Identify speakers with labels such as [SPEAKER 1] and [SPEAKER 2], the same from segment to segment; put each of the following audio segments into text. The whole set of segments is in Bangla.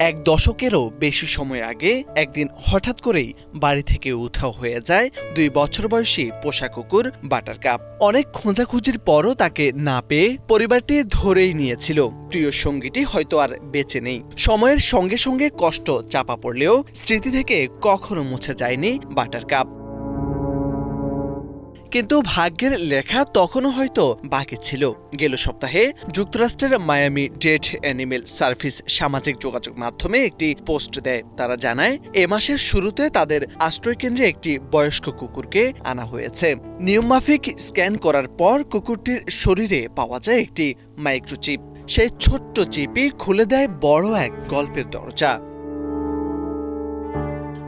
[SPEAKER 1] এক দশকেরও বেশি সময় আগে একদিন হঠাৎ করেই বাড়ি থেকে উধাও হয়ে যায় 2 বছর বয়সী পোষা কুকুর বাটারকাপ। অনেক খোঁজাখুঁজির পরও তাকে না পেয়ে পরিবারটি ধরেই নিয়েছিল। প্রিয় সঙ্গীটি হয়তো আর বেঁচে নেই। সময়ের সঙ্গে সঙ্গে কষ্ট চাপা পড়লেও স্মৃতি থেকে কখনো মুছে যায়নি বাটারকাপ। কিন্তু ভাগ্যের লেখা তখনও হয়তো বাকি ছিল। গেল সপ্তাহে যুক্তরাষ্ট্রের মায়ামি ডেড অ্যানিমেল সার্ভিস সামাজিক যোগাযোগ মাধ্যমে একটি পোস্ট দেয়। তারা জানায়, এ মাসের শুরুতে তাদের আশ্রয়কেন্দ্রে একটি বয়স্ক কুকুরকে আনা হয়েছে। নিয়মমাফিক স্ক্যান করার পর কুকুরটির শরীরে পাওয়া যায় একটি মাইক্রোচিপ। সেই ছোট্ট চিপই খুলে দেয় বড় এক গল্পের দরজা।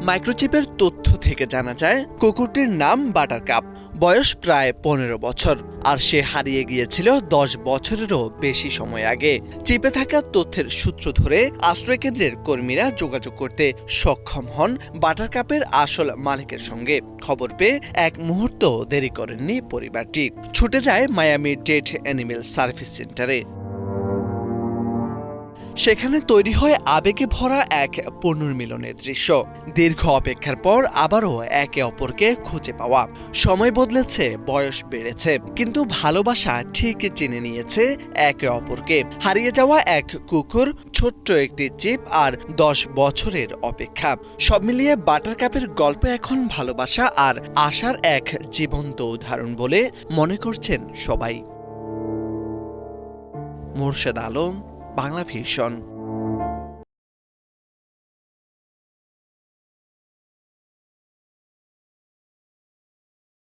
[SPEAKER 1] মাইক্রোচিপের তথ্য থেকে জানা যায়, কুকুরটির নাম বাটারকাপ, বয়স প্রায় 15 বছর, আর সে হারিয়ে গিয়েছিল 10 বছরেরও বেশি সময় আগে। চিপে থাকা তথ্যের সূত্র ধরে আশ্রয়কেন্দ্রের কর্মীরা যোগাযোগ করতে সক্ষম হন বাটারকাপের আসল মালিকের সঙ্গে। খবর পেয়ে এক মুহূর্ত দেরি করেননি পরিবারটি, ছুটে যায় মায়ামি ডেড অ্যানিমেল সার্ভিস সেন্টারে। সেখানে তৈরি হয় আবেগে ভরা এক পুনর্মিলনের দৃশ্য। দীর্ঘ অপেক্ষার পর আবারও একে অপরকে খুঁজে পাওয়া। সময় বদলেছে, বয়স বেড়েছে, কিন্তু ভালোবাসা ঠিক চিনে নিয়েছে একে অপরকে। হারিয়ে যাওয়া এক কুকুর, ছোট্ট একটি চিপ আর 10 বছরের অপেক্ষা, সব মিলিয়ে বাটারকাপের গল্প এখন ভালোবাসা আর আশার এক জীবন্ত উদাহরণ বলে মনে করছেন সবাই। মোরশেদ আলম, বাংলা ভিশন।